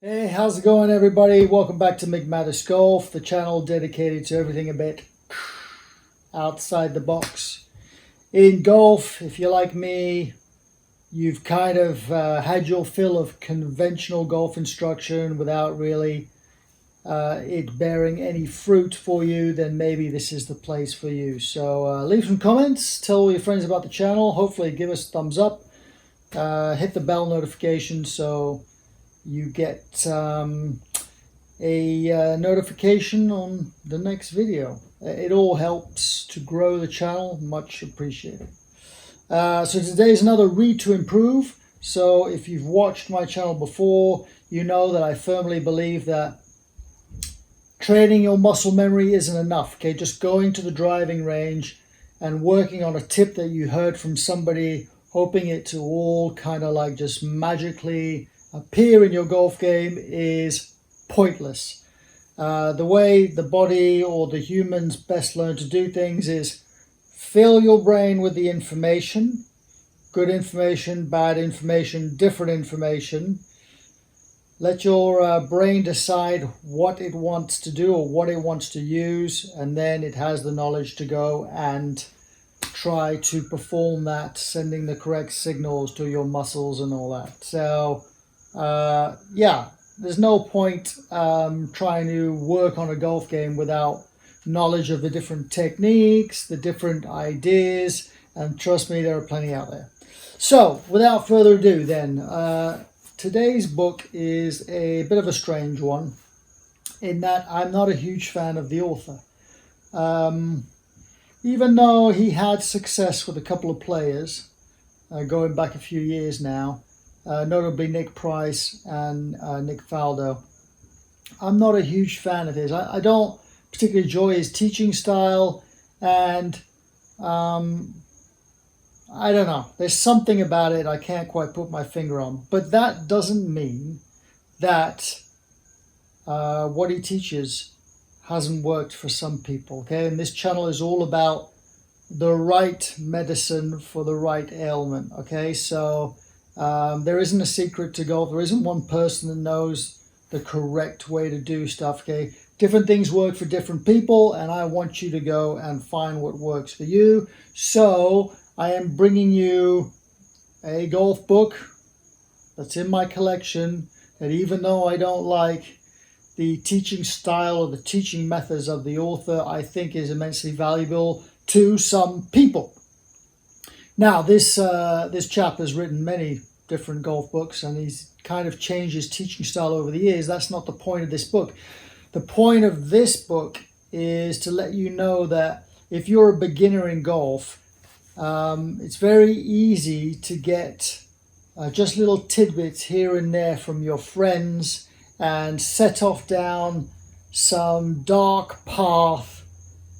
Hey, how's it going, everybody? Welcome back to Migmatisgolf, the channel dedicated to everything a bit outside the box. In golf, if you're like me, you've kind of had your fill of conventional golf instruction without really it bearing any fruit for you, then maybe this is the place for you. So leave some comments, tell all your friends about the channel, hopefully give us a thumbs up, hit the bell notification so you get a notification on the next video. It all helps to grow the channel, much appreciated. So today's another read to improve. So if you've watched my channel before, you know that I firmly believe that training your muscle memory isn't enough. Okay, just going to the driving range and working on a tip that you heard from somebody, hoping it to all kind of like just magically appear in your golf game is pointless. The way the body or the humans best learn to do things is fill your brain with the information, good information, bad information, different information. Let your brain decide what it wants to do or what it wants to use, and then it has the knowledge to go and try to perform that, sending the correct signals to your muscles and all that. So yeah, there's no point trying to work on a golf game without knowledge of the different techniques, the different ideas, and trust me, there are plenty out there. So without further ado then, today's book is a bit of a strange one in that I'm not a huge fan of the author. Even though he had success with a couple of players going back a few years now, notably Nick Price and Nick Faldo, I'm not a huge fan of his. I don't particularly enjoy his teaching style, and I don't know. There's something about it I can't quite put my finger on. But that doesn't mean that what he teaches hasn't worked for some people. Okay, and this channel is all about the right medicine for the right ailment. Okay, so there isn't a secret to golf. There isn't one person that knows the correct way to do stuff. Okay, different things work for different people, and I want you to go and find what works for you. So I am bringing you a golf book that's in my collection that, even though I don't like the teaching style or the teaching methods of the author, I think is immensely valuable to some people. Now, this chap has written many different golf books, and he's kind of changed his teaching style over the years. That's not the point of this book. The point of this book is to let you know that if you're a beginner in golf, it's very easy to get just little tidbits here and there from your friends and set off down some dark path,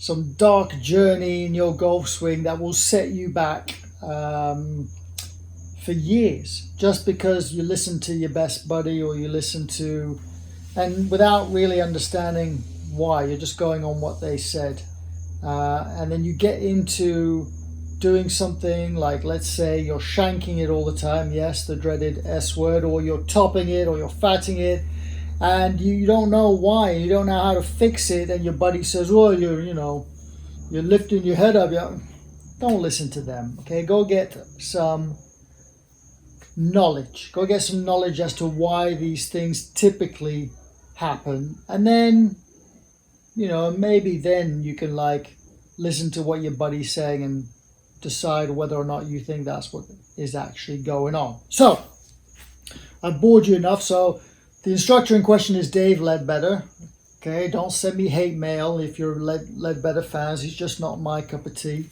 some dark journey in your golf swing that will set you back for years, just because you listen to your best buddy or you listen to, and without really understanding why, you're just going on what they said. And then you get into doing something like, let's say you're shanking it all the time, yes, the dreaded S word, or you're topping it or you're fatting it, and you don't know why, you don't know how to fix it, and your buddy says, well, you're lifting your head up. Don't listen to them. Okay, go get some knowledge. Go get some knowledge as to why these things typically happen, and then maybe then you can like listen to what your buddy's saying and decide whether or not you think that's what is actually going on. So I've bored you enough. So the instructor in question is Dave Leadbetter. Okay, don't send me hate mail if you're Leadbetter fans. He's just not my cup of tea.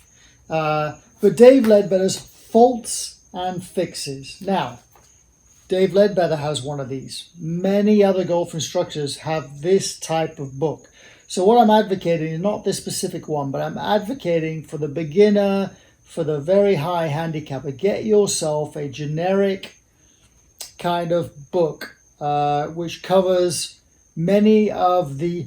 But Dave Leadbetter's Faults and Fixes. Now, Dave Leadbetter has one of these. Many other golf instructors have this type of book. So what I'm advocating is not this specific one, but I'm advocating for the beginner, for the very high handicapper. Get yourself a generic kind of book which covers many of the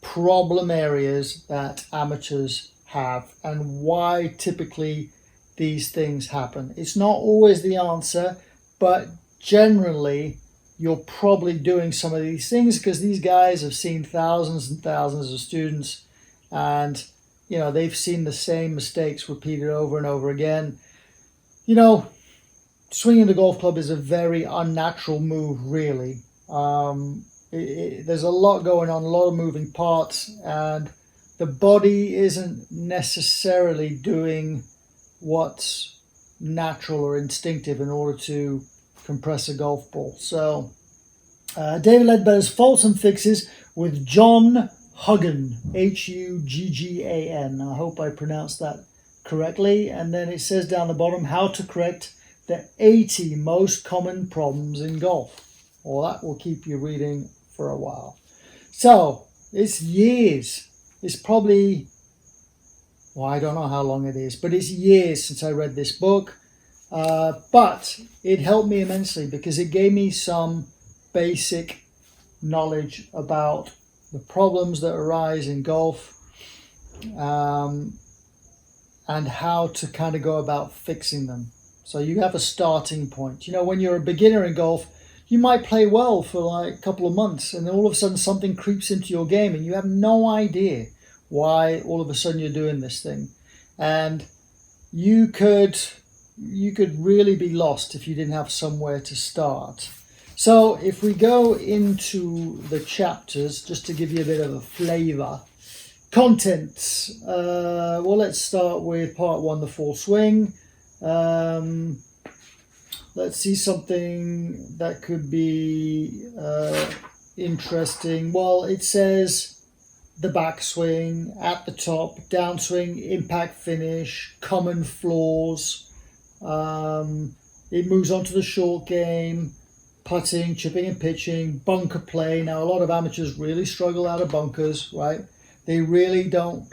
problem areas that amateurs have and why typically these things happen. It's not always the answer, but generally you're probably doing some of these things, because these guys have seen thousands and thousands of students, and you know, they've seen the same mistakes repeated over and over again. You know, swinging the golf club is a very unnatural move, really. There's a lot going on, a lot of moving parts, and the body isn't necessarily doing what's natural or instinctive in order to compress a golf ball. So, David Leadbetter's Faults and Fixes with John Huggan, Huggan. I hope I pronounced that correctly. And then it says down the bottom, how to correct the 80 most common problems in golf. Well, that will keep you reading for a while. So, it's years. It's probably, well, I don't know how long it is, but it's years since I read this book. But it helped me immensely, because it gave me some basic knowledge about the problems that arise in golf, and how to kind of go about fixing them. So you have a starting point. You know, when you're a beginner in golf, you might play well for like a couple of months, and then all of a sudden something creeps into your game and you have no idea why all of a sudden you're doing this thing. And you could really be lost if you didn't have somewhere to start. So if we go into the chapters, just to give you a bit of a flavor. Contents. Well, let's start with part 1, the full swing. Let's see something that could be interesting. Well, it says the backswing, at the top, downswing, impact finish, common flaws. It moves on to the short game, putting, chipping and pitching, bunker play. Now, a lot of amateurs really struggle out of bunkers, right? They really don't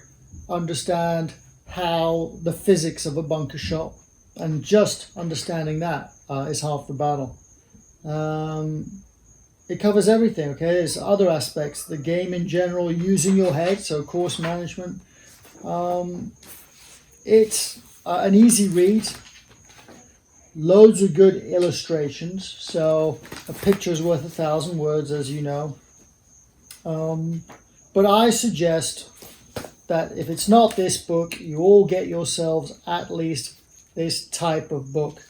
understand how the physics of a bunker shot, and just understanding that is half the battle. It covers everything, okay? There's other aspects, the game in general, using your head, so course management. It's an easy read. Loads of good illustrations. So a picture is worth 1,000 words, as you know. But I suggest that if it's not this book, you all get yourselves at least this type of book,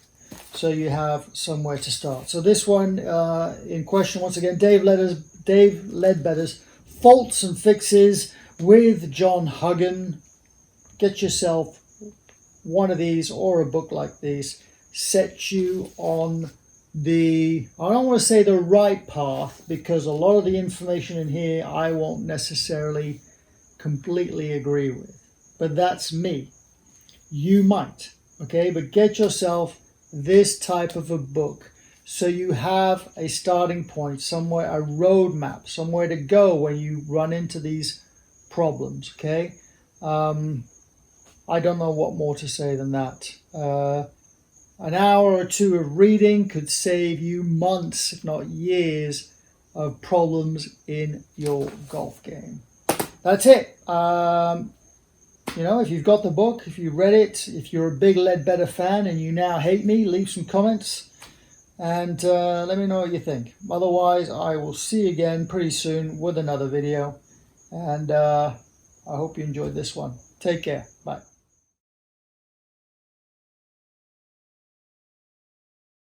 so you have somewhere to start. So this one in question, once again, Dave Leadbetter's Faults and Fixes with John Huggan. Get yourself one of these or a book like these. Set you on the, I don't want to say the right path, because a lot of the information in here I won't necessarily completely agree with, but that's me. You might, okay? But get yourself this type of a book, so you have a starting point, somewhere, a roadmap, somewhere to go when you run into these problems, okay? I don't know what more to say than that. An hour or two of reading could save you months, if not years, of problems in your golf game. That's it. You know, if you've got the book, if you read it, if you're a big Leadbetter fan and you now hate me, leave some comments and let me know what you think. Otherwise, I will see you again pretty soon with another video. And I hope you enjoyed this one. Take care.